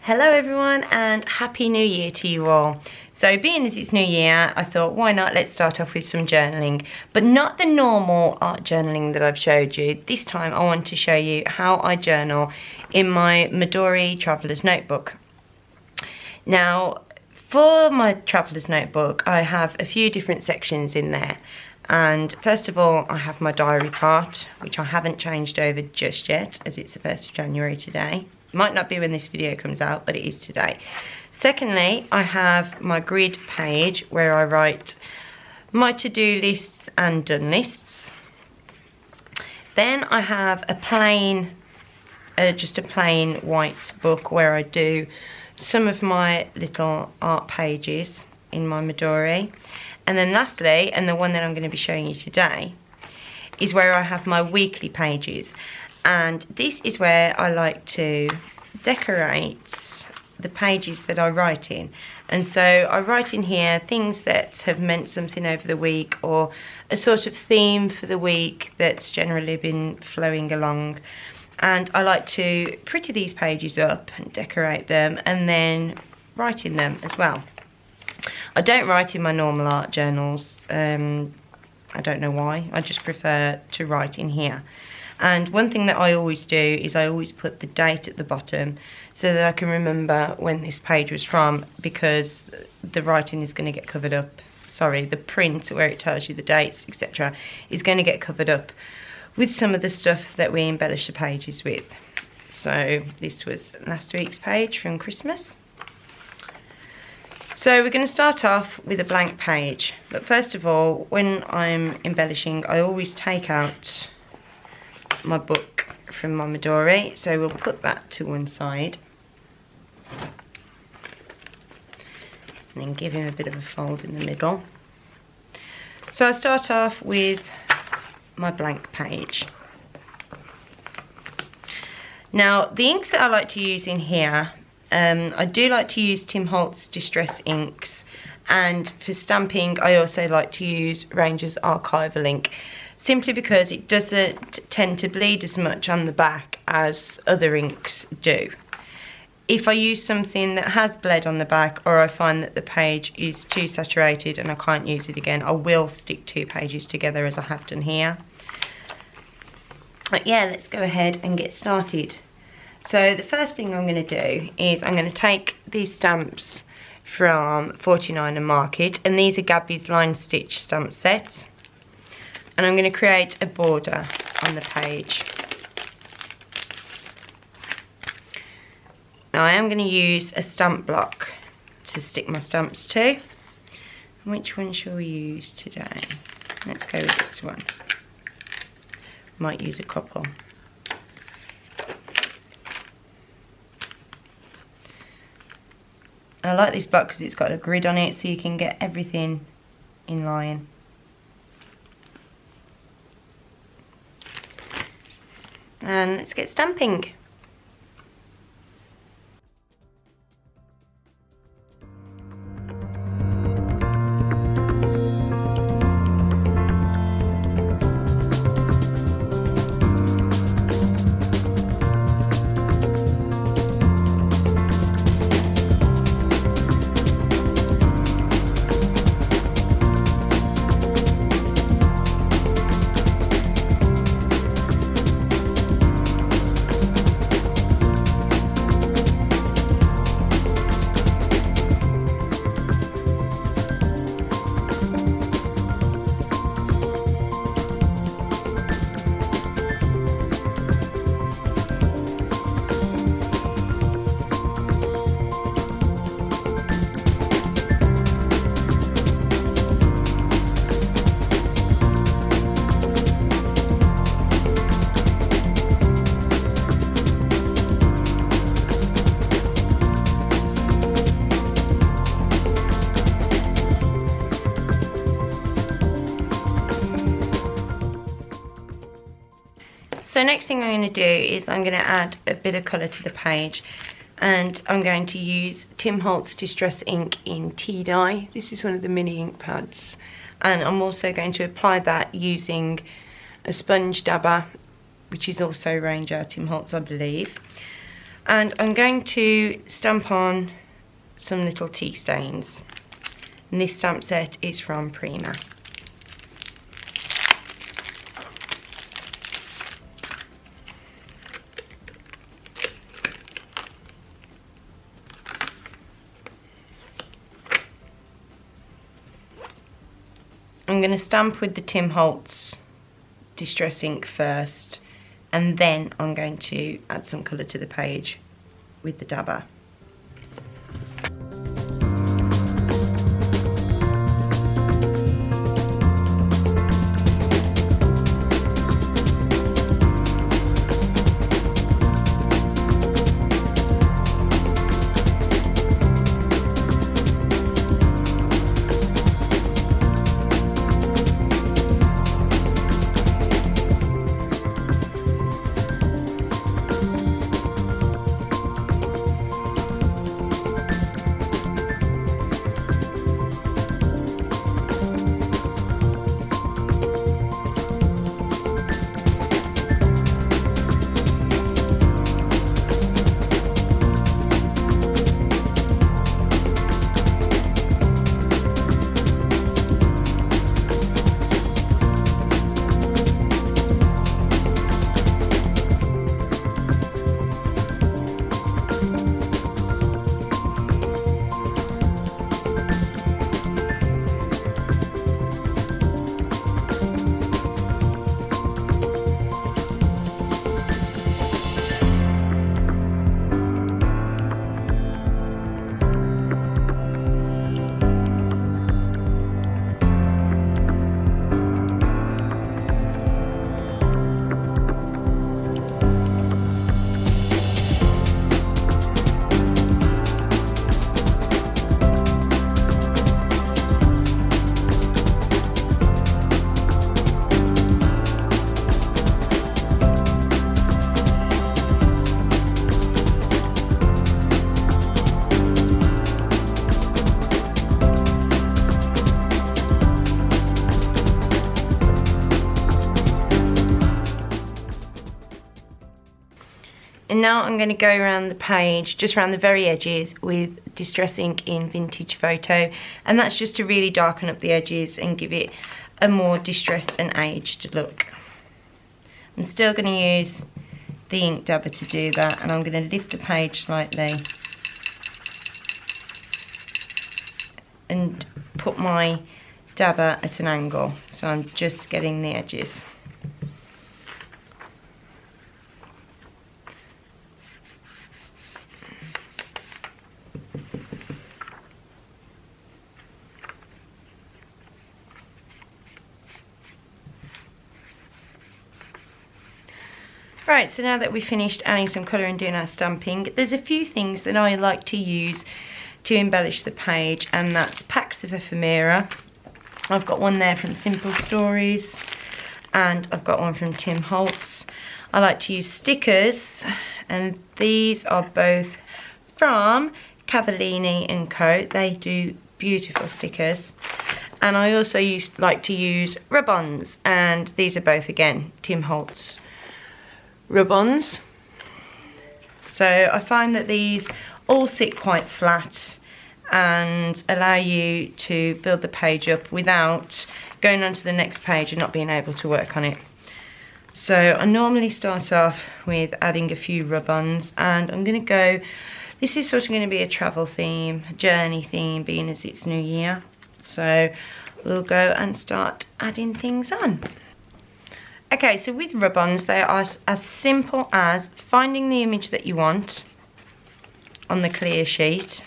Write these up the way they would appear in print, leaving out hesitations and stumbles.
Hello everyone and Happy New Year to you all. So being as it's New Year, I thought why not let's start off with some journaling, but not the normal art journaling that I've showed you. This time I want to show you how I journal in my Midori Travellers Notebook. Now for my Travellers Notebook I have a few different sections in there, and first of all I have my diary part, which I haven't changed over just yet as it's the 1st of January today. Might not be when this video comes out, but it is today. Secondly, I have my grid page where I write my to-do lists and done lists. Then I have a plain, just a plain white book where I do some of my little art pages in my Midori. And then lastly, and the one that I'm going to be showing you today, is where I have my weekly pages. And this is where I like to decorate the pages that I write in. And so I write in here things that have meant something over the week, or a sort of theme for the week that's generally been flowing along. And I like to pretty these pages up and decorate them and then write in them as well. I don't write in my normal art journals. I don't know why. I just prefer to write in here. And one thing that I always do is I always put the date at the bottom so that I can remember when this page was from, because the writing is going to get covered up. Sorry, the print where it tells you the dates, etc. is going to get covered up with some of the stuff that we embellish the pages with. So this was last week's page from Christmas. So we're going to start off with a blank page. But first of all, when I'm embellishing, I always take out my book from my Midori, so we'll put that to one side and then give him a bit of a fold in the middle. So I start off with my blank page. Now the inks that I like to use in here, I do like to use Tim Holtz Distress inks, and for stamping I also like to use Ranger's Archival ink, simply because it doesn't tend to bleed as much on the back as other inks do. If I use something that has bled on the back, or I find that the page is too saturated and I can't use it again, I will stick two pages together as I have done here. But yeah, let's go ahead and get started. So the first thing I'm going to do is I'm going to take these stamps from 49 and Market, and these are Gabby's line stitch stamp sets. And I'm going to create a border on the page. Now I am going to use a stamp block to stick my stamps to. Which one shall we use today? Let's go with this one. Might use a couple. I like this block because it's got a grid on it, so you can get everything in line. And let's get stamping. So next thing I'm going to do is I'm going to add a bit of colour to the page, and I'm going to use Tim Holtz Distress ink in tea dye. This is one of the mini ink pads, and I'm also going to apply that using a sponge dabber, which is also Ranger Tim Holtz, I believe. And I'm going to stamp on some little tea stains. And this stamp set is from Prima. I'm going to stamp with the Tim Holtz Distress ink first, and then I'm going to add some colour to the page with the dabber. And now I'm going to go around the page, just around the very edges, with Distress ink in Vintage Photo, and that's just to really darken up the edges and give it a more distressed and aged look. I'm still going to use the ink dabber to do that, and I'm going to lift the page slightly and put my dabber at an angle, so I'm just getting the edges. Right, so now that we've finished adding some colour and doing our stamping, there's a few things that I like to use to embellish the page, and that's packs of ephemera. I've got one there from Simple Stories, and I've got one from Tim Holtz. I like to use stickers, and these are both from Cavallini & Co. They do beautiful stickers. And I also like to use rub-ons, and these are both, again, Tim Holtz rub-ons. So I find that these all sit quite flat and allow you to build the page up without going on to the next page and not being able to work on it. So I normally start off with adding a few rub-ons, and I'm going to go, this is sort of going to be a travel theme, a journey theme, being as it's New Year. So we'll go and start adding things on. Okay, so with rub-ons, they are as simple as finding the image that you want on the clear sheet,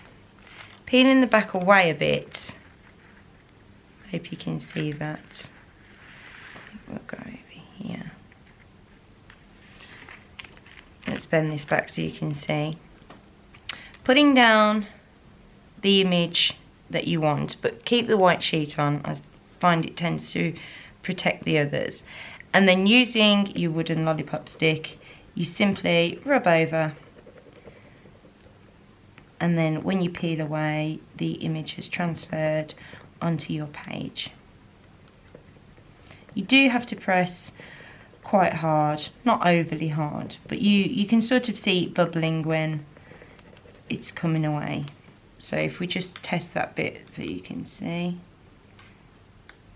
peeling the back away a bit. Hope you can see that. I think we'll go over here. Let's bend this back so you can see. Putting down the image that you want, but keep the white sheet on. I find it tends to protect the others. And then using your wooden lollipop stick, you simply rub over, and then when you peel away, the image has transferred onto your page. You do have to press quite hard, not overly hard, but you can sort of see it bubbling when it's coming away. So if we just test that bit so you can see.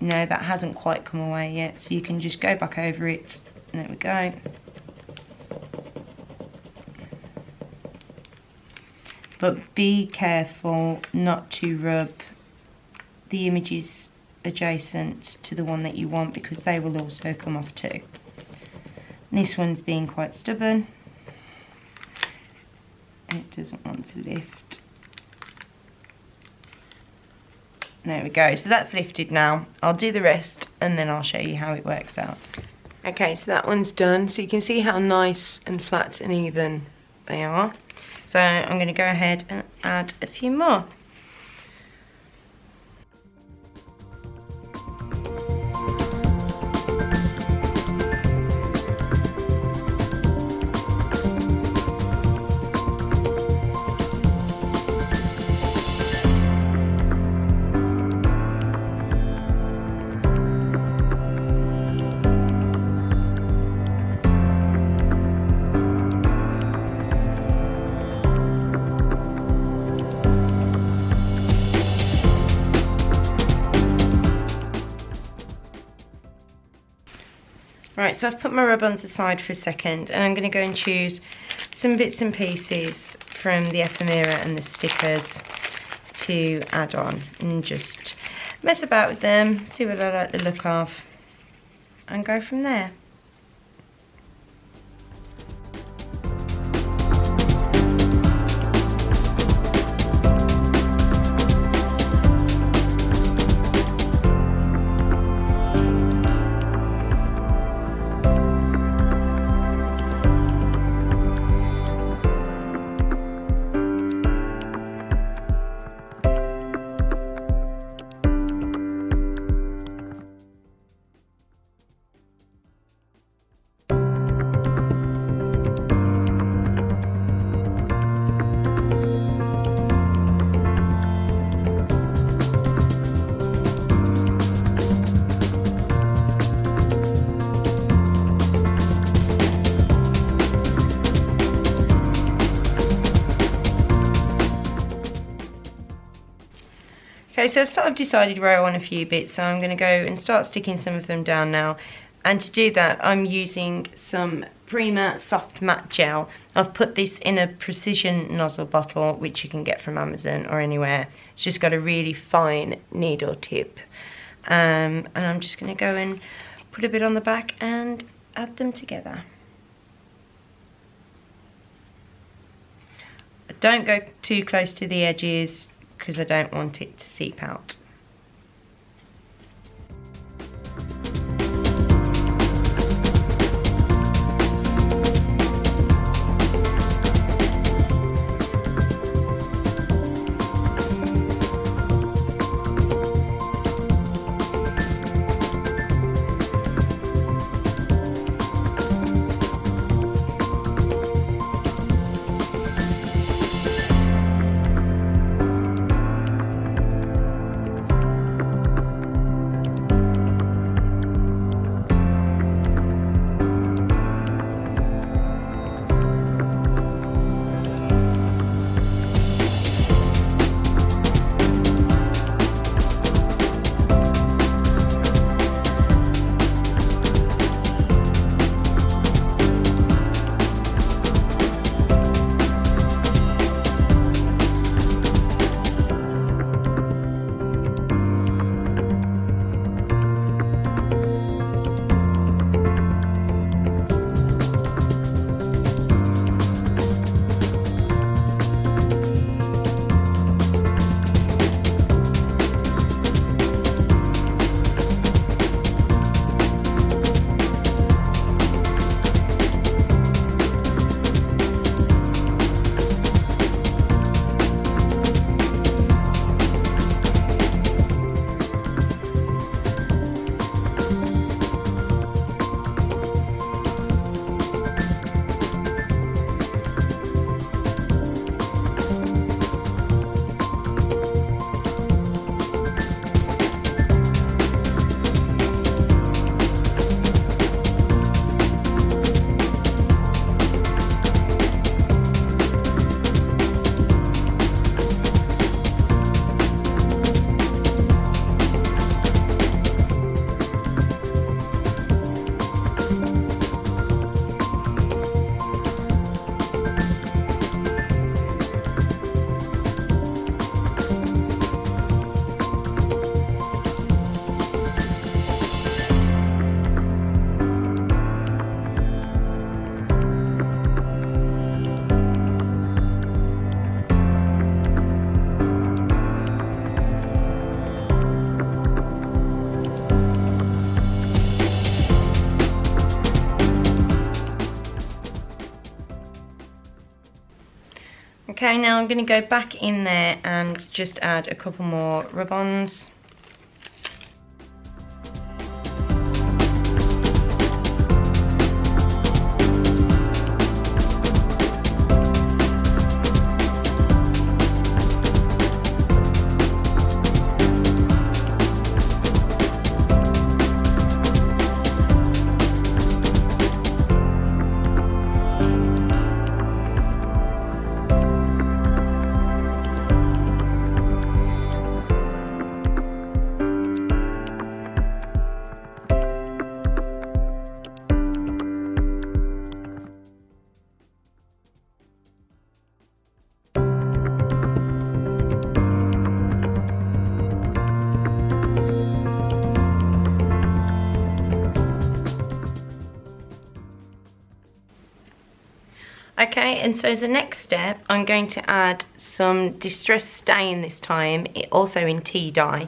No, that hasn't quite come away yet, so you can just go back over it. There we go. But be careful not to rub the images adjacent to the one that you want, because they will also come off too. This one's being quite stubborn. It doesn't want to lift. There we go, so that's lifted now. I'll do the rest and then I'll show you how it works out. Okay, so that one's done. So you can see how nice and flat and even they are. So I'm going to go ahead and add a few more. Right, so I've put my rub-ons aside for a second and I'm going to go and choose some bits and pieces from the ephemera and the stickers to add on and just mess about with them, see what I like the look of and go from there. Okay, so I've sort of decided where I want a few bits, so I'm going to go and start sticking some of them down now. And to do that, I'm using some Prima Soft Matte Gel. I've put this in a precision nozzle bottle, which you can get from Amazon or anywhere. It's just got a really fine needle tip. And I'm just going to go and put a bit on the back and add them together. Don't go too close to the edges, because I don't want it to seep out. Okay, now I'm going to go back in there and just add a couple more rub-ons. Okay, and so as the next step, I'm going to add some Distress Stain this time, also in tea dye.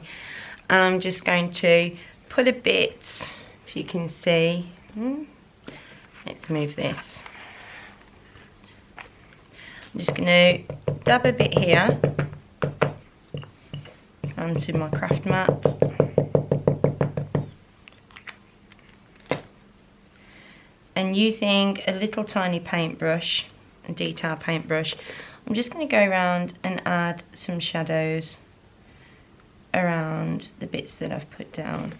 And I'm just going to put a bit, if you can see, let's move this. I'm just going to dab a bit here onto my craft mat. And using a little tiny paintbrush, a detail paintbrush, I'm just going to go around and add some shadows around the bits that I've put down.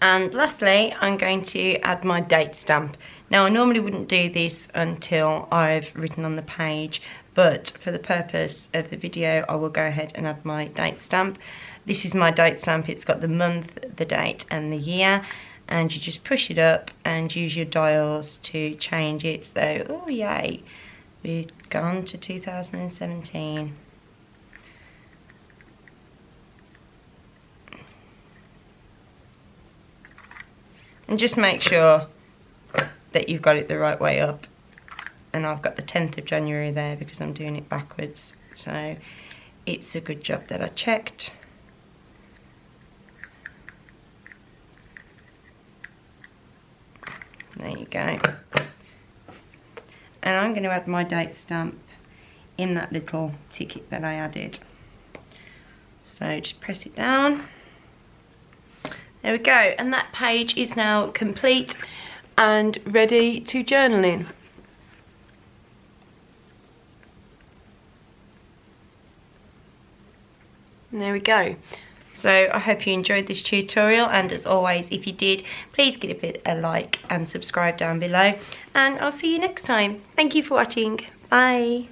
And lastly, I'm going to add my date stamp. Now, I normally wouldn't do this until I've written on the page, but for the purpose of the video, I will go ahead and add my date stamp. This is my date stamp. It's got the month, the date, and the year. And you just push it up and use your dials to change it. So, oh yay, we've gone to 2017. And just make sure that you've got it the right way up. And I've got the 10th of January there because I'm doing it backwards. So it's a good job that I checked. There you go. And I'm going to add my date stamp in that little ticket that I added. So just press it down. There we go, and that page is now complete and ready to journal in. And there we go. So I hope you enjoyed this tutorial, and as always, if you did, please give it a like and subscribe down below, and I'll see you next time. Thank you for watching. Bye.